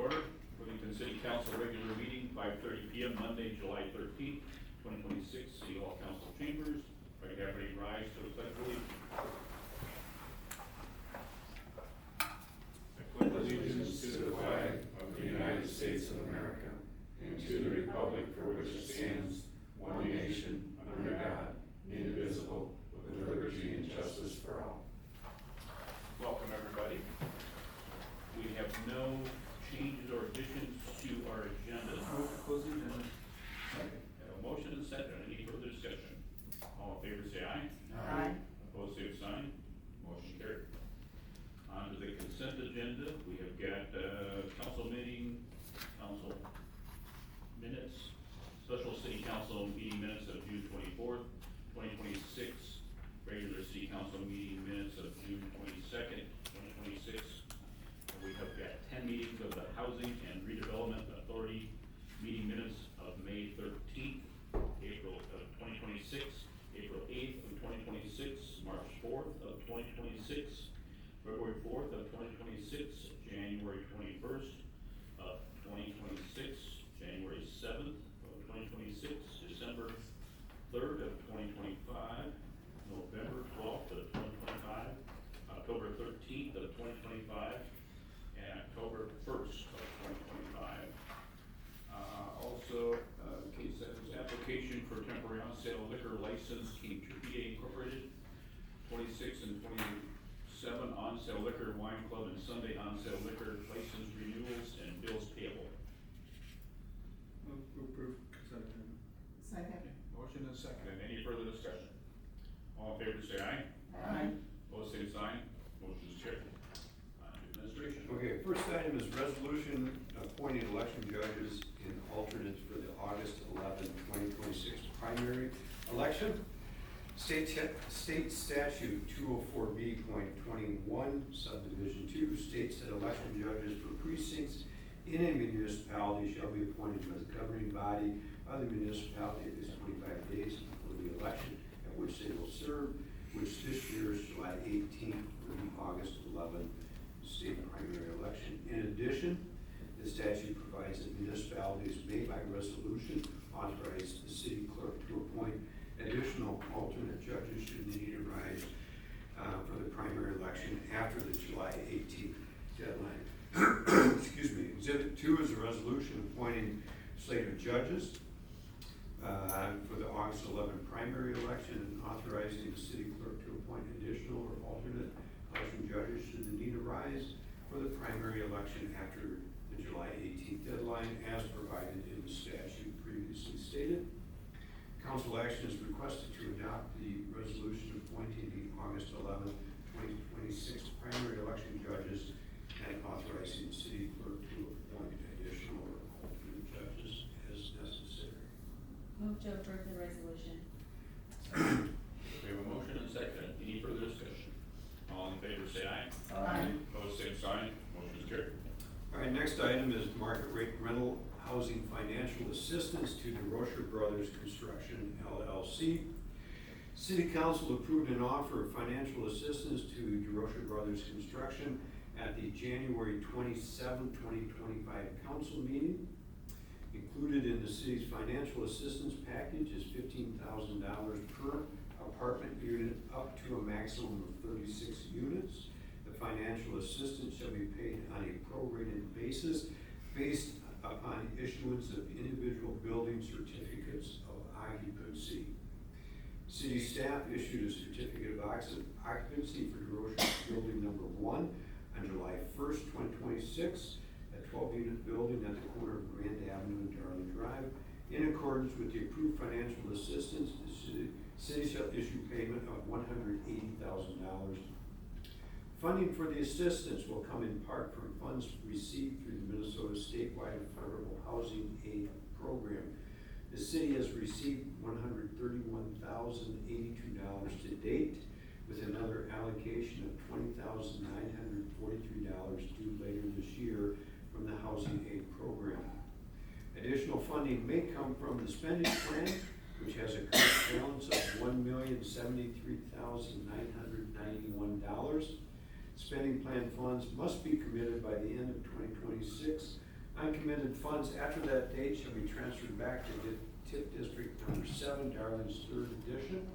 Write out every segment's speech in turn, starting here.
order. Wilmington City Council regular meeting, 5:30 p.m. Monday, July 13th, 2026, City Hall Council Chambers. If I could have everybody rise to the pledge, please. I pledge Allegiance to the flag of the United States of America and to the republic for which it stands, one nation, under God, indivisible, with liberty and justice for all. Welcome, everybody. We have no changes or additions to our agenda. Move to close the agenda. Second. Have a motion and second. Any further discussion? All in favor say aye. Aye. Opposed, same sign. Motion carried. On to the consent agenda. We have got, council meeting, council minutes, special city council meeting minutes of June 24th, 2026, regular city council meeting minutes of June 22nd, 2026. We have got 10 meetings of the Housing and Redevelopment Authority meeting minutes of May 13th, April of 2026, April 8th of 2026, March 4th of 2026, February 4th of 2026, January 21st of 2026, January 7th of 2026, December 3rd of 2025, November 12th of 2025, October 13th of 2025, and October 1st of 2025. Also, case that is application for temporary on-sale liquor license, King Tropea Incorporated, 26 and 27 on-sale liquor, wine club, and Sunday on-sale liquor license renewals and bills payable. Move to approve consent agenda. Second. Motion and second. Any further discussion? All in favor say aye. Aye. Opposed, same sign. Motion is carried. On to administration. Okay, first item is resolution appointing election judges and alternates for the August 11, 2026 primary election. State statute 204B.21 subdivision 2 states that election judges for precincts in a municipality shall be appointed by the governing body of the municipality at least 25 days before the election at which they will serve, which this year is July 18th through August 11th, state primary election. In addition, the statute provides that municipalities may by resolution authorize the city clerk to appoint additional alternate judges should the need arise for the primary election after the July 18th deadline. Excuse me. Exhibit 2 is a resolution appointing slate of judges for the August 11 primary election and authorizing the city clerk to appoint additional or alternate election judges should the need arise for the primary election after the July 18th deadline as provided in the statute previously stated. Council action is requested to adopt the resolution appointing the August 11, 2026 primary election judges and authorizing the city clerk to appoint additional or alternate judges as necessary. Move to approve the resolution. We have a motion and second. Any further discussion? All in favor say aye. Aye. Opposed, same sign. Motion is carried. All right, next item is market rate rental housing financial assistance to DeRocher Brothers Construction LLC. City Council approved an offer of financial assistance to DeRocher Brothers Construction at the January 27, 2025 council meeting. Included in the city's financial assistance package is $15,000 per apartment unit up to a maximum of 36 units. The financial assistance shall be paid on a prorated basis based upon issuance of individual building certificates of occupancy. City staff issued a certificate of occupancy for DeRocher Building Number 1 on July 1st, 2026, a 12-unit building at the corner of Grand Avenue and Darling Drive. In accordance with the approved financial assistance, the city shall issue payment of $180,000. Funding for the assistance will come in part from funds received through the Minnesota Statewide Affordable Housing Aid Program. The city has received $131,082 to date, with another allocation of $20,943 due later this year from the Housing Aid Program. Additional funding may come from the spending plan, which has a current balance of $1,073,991. Spending plan funds must be committed by the end of 2026 Uncommitted funds after that date shall be transferred back to TIP District Number 7, Darling's 3rd edition.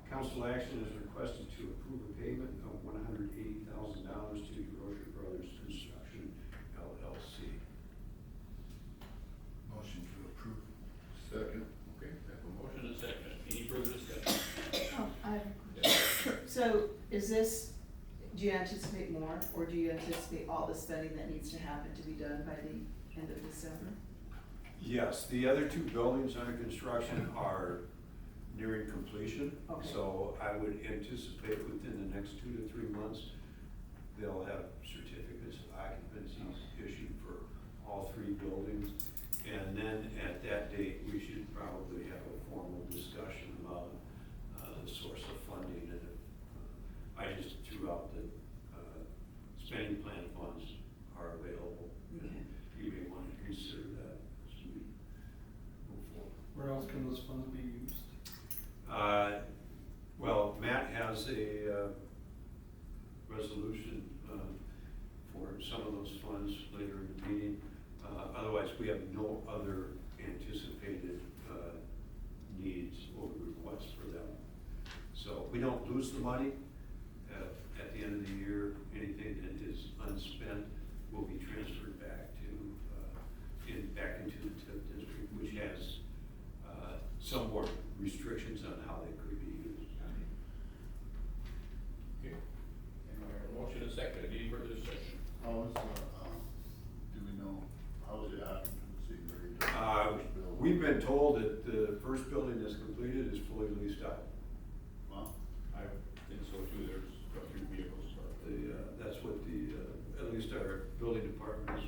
Council action is requested to approve a payment of $180,000 to DeRocher Brothers Construction LLC. Motion to approve. Second. Okay, we have a motion and a second. Any further discussion? Oh, I have a question. So is this, do you anticipate more, or do you anticipate all the spending that needs to happen to be done by the end of December? Yes, the other two buildings under construction are nearing completion. Okay. So I would anticipate within the next 2 to 3 months, they'll have certificates of occupancy issued for all 3 buildings. And then at that date, we should probably have a formal discussion about the source of funding. And I just threw out that spending plan funds are available. Okay. You may want to consider that as we move forward. Where else can those funds be used? Well, Matt has a resolution for some of those funds later in the meeting. Otherwise, we have no other anticipated needs or requests for them. So we don't lose the money. At the end of the year, anything that is unspent will be transferred back to back into the TIP district, which has some more restrictions on how they could be used. Okay. And we have a motion and a second. Any further discussion? How is, do we know, how is the occupancy rate? We've been told that the first building that's completed is fully leased out. Wow. I think so too. There's a few vehicles. That's what at least our building department has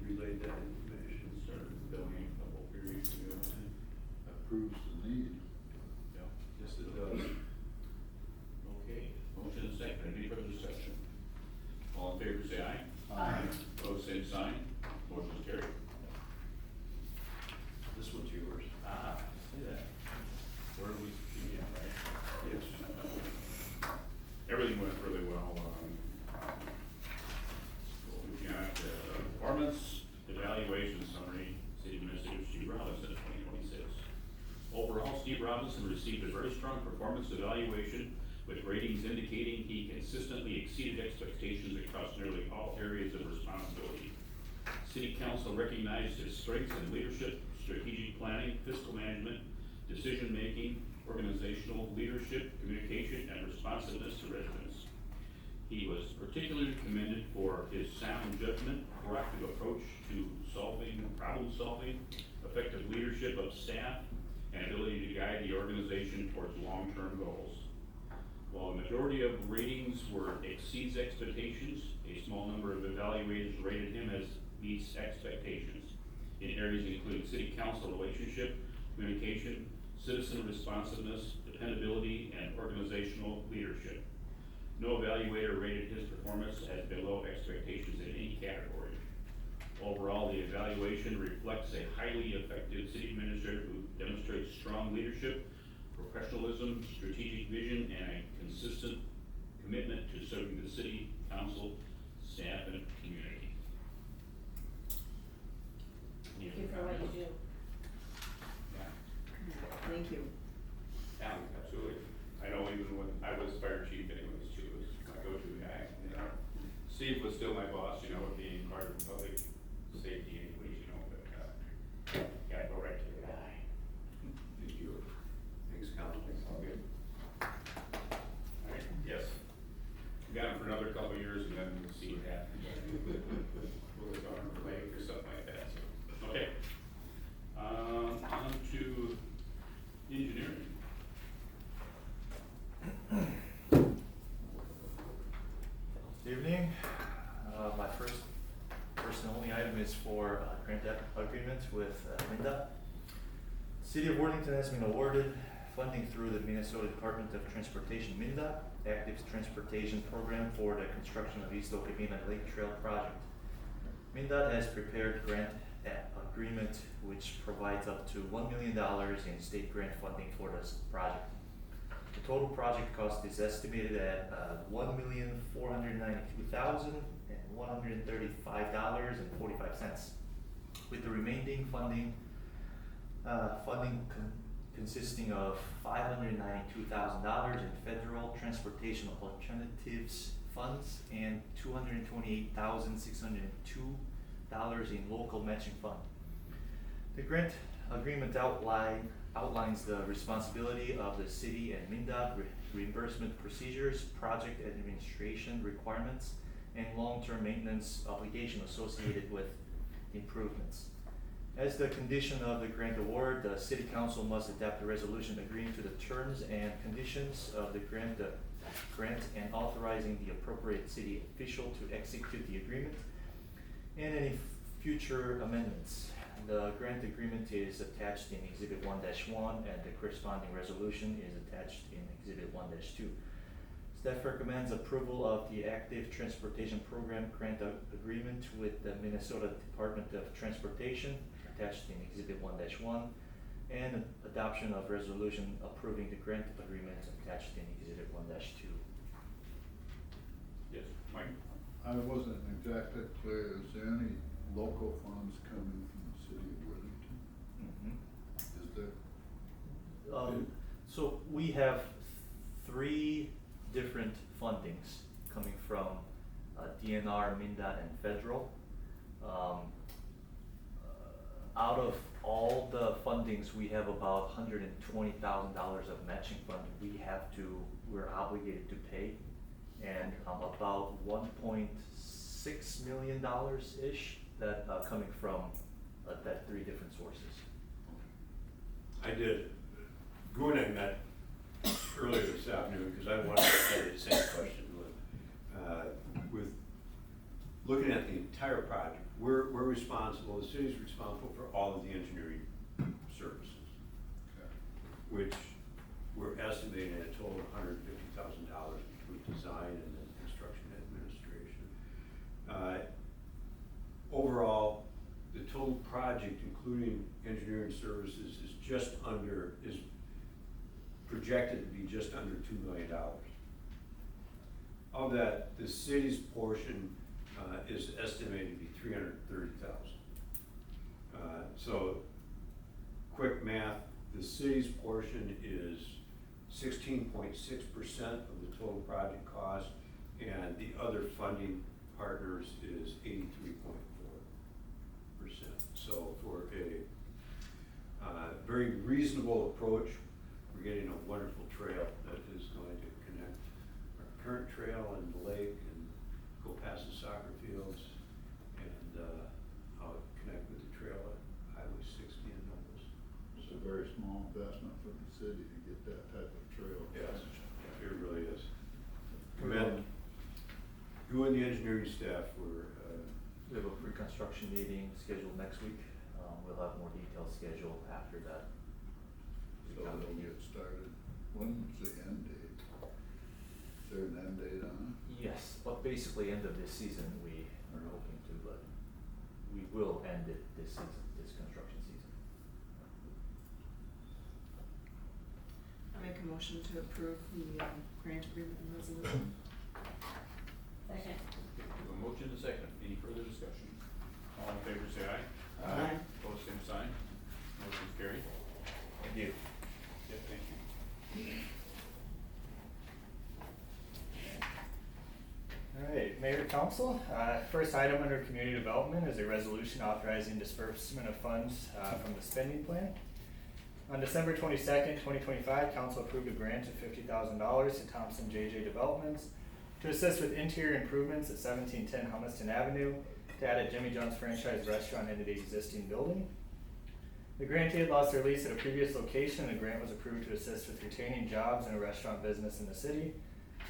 relayed that information. Started building a couple periods ago, I think. Proves the need. Yeah. Yes, it does. Okay, motion and second. Any further discussion? All in favor, say aye. Aye. Opposed, same sign. Motion is carried. This one's yours. See that? Where do we see it, right? Yes. Everything went really well. We've got performance evaluation summary, City Administrator Steve Robinson, 2026. Overall, Steve Robinson received a very strong performance evaluation with ratings indicating he consistently exceeded expectations across nearly all areas of responsibility. City Council recognized his strengths in leadership, strategic planning, fiscal management, decision-making, organizational leadership, communication, and responsiveness to residents. He was particularly commended for his sound judgment, proactive approach to problem solving, effective leadership of staff, and ability to guide the organization towards long-term goals. While the majority of ratings exceeds expectations, a small number of evaluators rated him as meets expectations in areas including city council relationship, communication, citizen responsiveness, dependability, and organizational leadership. No evaluator rated his performance as below expectations in any category. Overall, the evaluation reflects a highly effective city administrator who demonstrates strong leadership, professionalism, strategic vision, and a consistent commitment to serving the city, council, staff, and community. Thank you for what you do. Yeah. Thank you. Yeah, absolutely. I know even when I was fire chief anyways, she was my go-to guy, you know. Steve was still my boss, you know, being part of public safety anyways, you know, but, gotta go right to the guy. Thank you. Thanks, Council. All good. All right, yes. We got him for another couple of years and then we'll see what happens. We'll go on a leg or something like that, so, okay. On to engineering. Good evening. My first and only item is for grant agreement with MnDOT. City of Worthington has been awarded funding through the Minnesota Department of Transportation MnDOT Active Transportation Program for the construction of East Okabena Lake Trail project. MnDOT has prepared grant agreement which provides up to $1 million in state grant funding for this project. The total project cost is estimated at $1,492,135.45. with the remaining funding consisting of $592,000 in federal transportation alternatives funds and $228,602 in local matching fund. The grant agreement outlines the responsibility of the city and MnDOT reimbursement procedures, project administration requirements, and long-term maintenance obligation associated with improvements. As the condition of the grant award, the city council must adopt a resolution agreeing to the terms and conditions of the grant and authorizing the appropriate city official to execute the agreement and any future amendments. The grant agreement is attached in Exhibit 1-1 and the corresponding resolution is attached in Exhibit 1-2. Staff recommends approval of the Active Transportation Program grant agreement with the Minnesota Department of Transportation attached in Exhibit 1-1 and adoption of resolution approving the grant agreement attached in Exhibit 1-2. Yes, Mike? I wasn't exactly clear, is there any local funds coming from the city of Worthington? Is there? So we have 3 different fundings coming from DNR, MnDOT, and federal. Out of all the fundings, we have about $120,000 of matching fund we're obligated to pay, and about $1.6 million-ish that coming from that 3 different sources. I did, Gwen and I met earlier this afternoon, because I wanted to say the same question with looking at the entire project. We're responsible, the city's responsible for all of the engineering services, which we're estimating at a total of $150,000 between design and then construction administration. Overall, the total project, including engineering services, is projected to be just under $2 million. Of that, the city's portion is estimated to be $330,000. So, quick math, the city's portion is 16.6% of the total project cost, and the other funding partners is 83.4%. So for a very reasonable approach, we're getting a wonderful trail that is going to connect our current trail and the lake and go past the soccer fields and connect with the trail at Highway 60 in Douglas. It's a very small investment for the city to get that type of trail. Yes, it really is. Commend you and the engineering staff for We have a pre-construction meeting scheduled next week. We'll have more detailed schedule after that. So it'll get started. When's the end date? Is there an end date on it? Yes, but basically end of this season we are hoping to, but we will end it this season, this construction season. I make a motion to approve the grant agreement and resolution. Second. We have a motion and a second. Any further discussion? All in favor say aye. Aye. Opposed, same sign. Motion's carried. Thank you. Yeah, thank you. All right, Mayor, Council, first item under community development is a resolution authorizing disbursement of funds from the spending plan. On December 22nd, 2025, council approved a grant of $50,000 to Thompson J.J. Developments to assist with interior improvements at 1710 Humiston Avenue to add a Jimmy John's franchise restaurant into the existing building. The grantee had lost their lease at a previous location, and the grant was approved to assist with retaining jobs in a restaurant business in the city.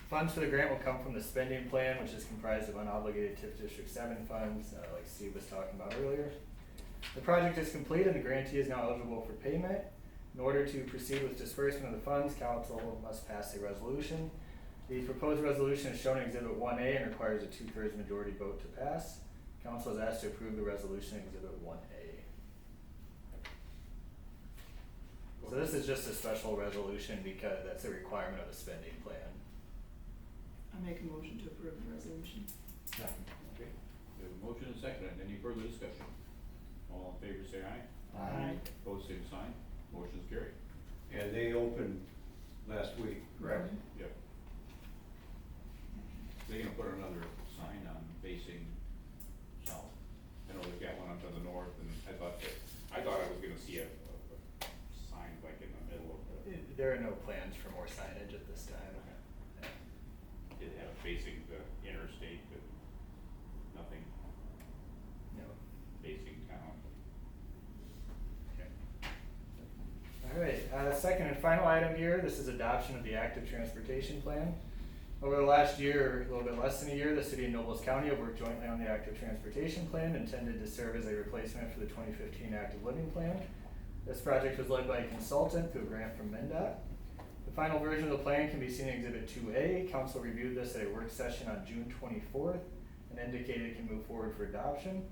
Funds for the grant will come from the spending plan, which is comprised of unobligated TIF District 7 funds, like Steve was talking about earlier. The project is complete and the grantee is now eligible for payment. In order to proceed with disbursement of the funds, council must pass a resolution. The proposed resolution is shown in Exhibit 1A and requires a 2/3 majority vote to pass. Council is asked to approve the resolution in Exhibit 1A. So this is just a special resolution because that's a requirement of the spending plan. I make a motion to approve the resolution. Okay. We have a motion and a second. Any further discussion? All in favor, say aye. Aye. Opposed, same sign. Motion's carried. And they opened last week, correct? Yep. They're gonna put another sign on facing south. I know they've got one up to the north, and I thought I was gonna see a sign like in the middle of the, There are no plans for more signage at this time. did have facing the interstate, but nothing No. facing town. All right, second and final item here, this is adoption of the active transportation plan. Over the last year, or a little bit less than a year, the city of Nobles County have worked jointly on the active transportation plan intended to serve as a replacement for the 2015 active living plan. This project was led by a consultant through a grant from MnDOT. The final version of the plan can be seen in Exhibit 2A. Council reviewed this at a work session on June 24th and indicated it can move forward for adoption.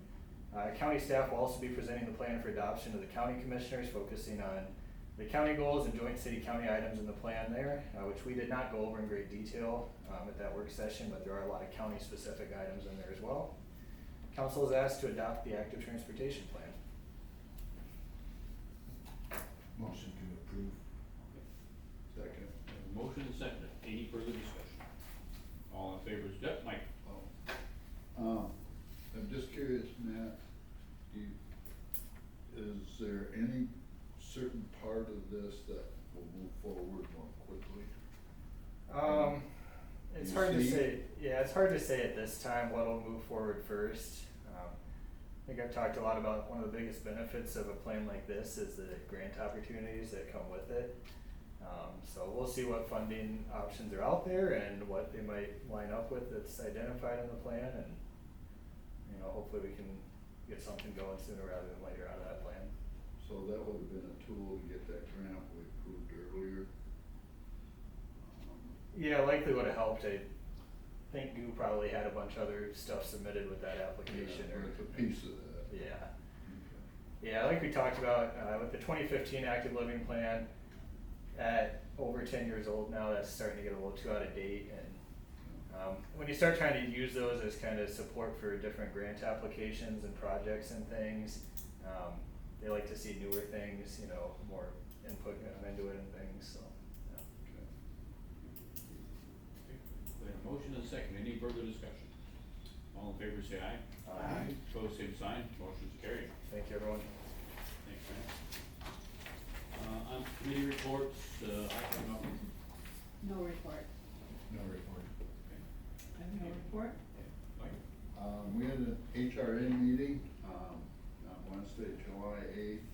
County staff will also be presenting the plan for adoption to the county commissioners, focusing on the county goals and joint city-county items in the plan there, which we did not go over in great detail at that work session, but there are a lot of county-specific items in there as well. Council is asked to adopt the active transportation plan. Motion to approve. Second. Motion and second. Any further discussion? All in favor, yep, Mike. I'm just curious, Matt, is there any certain part of this that will move forward more quickly? It's You hard to see? say, yeah, it's hard to say at this time what'll move forward first. I think I've talked a lot about one of the biggest benefits of a plan like this is the grant opportunities that come with it. So we'll see what funding options are out there and what they might line up with that's identified in the plan, and, you know, hopefully we can get something going sooner rather than later out of that plan. So that would have been a tool to get that grant we approved earlier. Yeah, likely would have helped. I think you probably had a bunch of other stuff submitted with that application. Yeah, or it's a piece of that. Yeah. Okay. Yeah, like we talked about, with the 2015 active living plan, at over 10 years old now, that's starting to get a little too out of date. And when you start trying to use those as kind of support for different grant applications and projects and things, they like to see newer things, you know, more input into it and things, so. Yeah. Okay. We have a motion and a second. Any further discussion? All in favor, say aye. Aye. Opposed, same sign. Motion's carried. Thank you, everyone. Thanks, man. On committee reports, I have nothing. No report. No report. Okay. I have no report. Mike? We had an HRA meeting, on Wednesday, July 8th.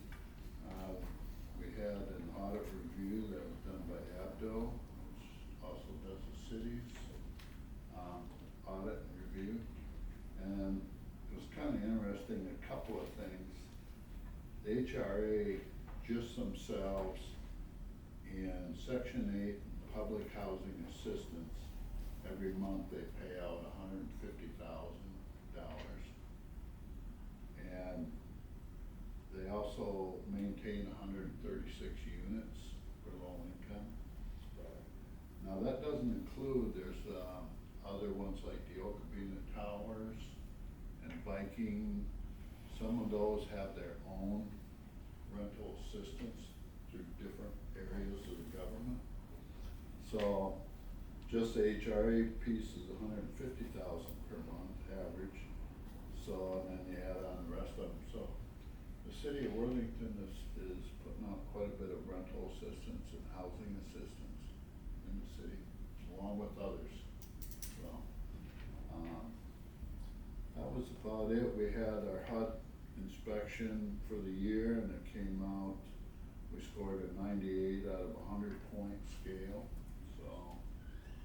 We had an audit review that was done by Abdo, which also does the city's, audit and review. And it was kind of interesting, a couple of things. The HRA just themselves in Section 8, public housing assistance, every month they pay out $150,000. And they also maintain 136 units for low income. Now that doesn't include, there's other ones like the Okabena Towers and Viking. Some of those have their own rental assistance through different areas of the government. So just the HRA piece is $150,000 per month average. So, and then you add on the rest of them. So the city of Worthington is putting out quite a bit of rental assistance and housing assistance in the city, along with others. So, that was about it. We had our HUD inspection for the year, and it came out, we scored a 98 out of 100 point scale. So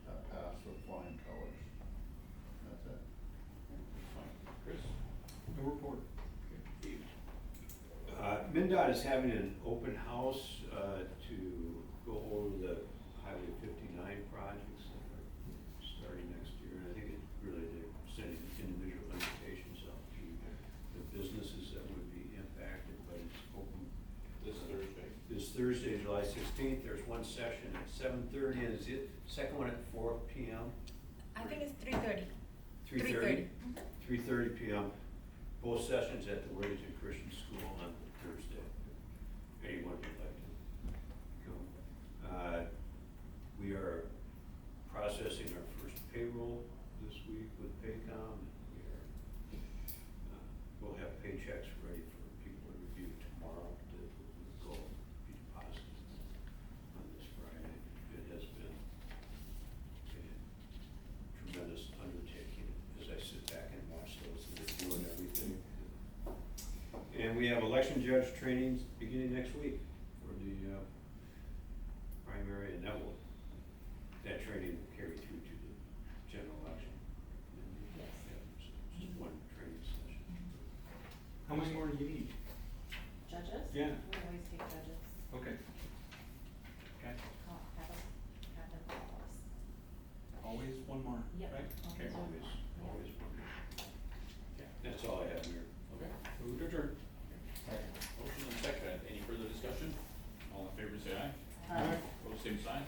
that passed with flying colors. That's it. Fine. Chris? No report. Steve? MnDOT is having an open house, to go over the Highway 59 projects that are starting next year. And I think it's really, they're sending individual invitations out to the businesses that would be impacted, but it's open. This Thursday. This Thursday, July 16th, there's one session at 7:30, and is it, second one at 4 p.m.? I think it's 3:30. 3:30? 3:30 p.m. both sessions at the Worthington Christian School on Thursday. If anyone would like to come. We are processing our first payroll this week with Paycom. We are, we'll have paychecks ready for people to review tomorrow. The goal will be deposited on this Friday. It has been a tremendous undertaking as I sit back and watch those that are doing everything. And we have election judge trainings beginning next week for the primary, and that training will carry through to the general election. Yes. Yeah, so it's just one training session. How many more do you need? Judges? Yeah. We always take judges. Okay. Okay. Have them call us. Always one more, Yep. right? Okay. Always, always one. Yeah. That's all I have, Mayor. Okay. Move to adjourn. Motion and second, any further discussion? All in favor say aye. Aye. Opposed, same sign.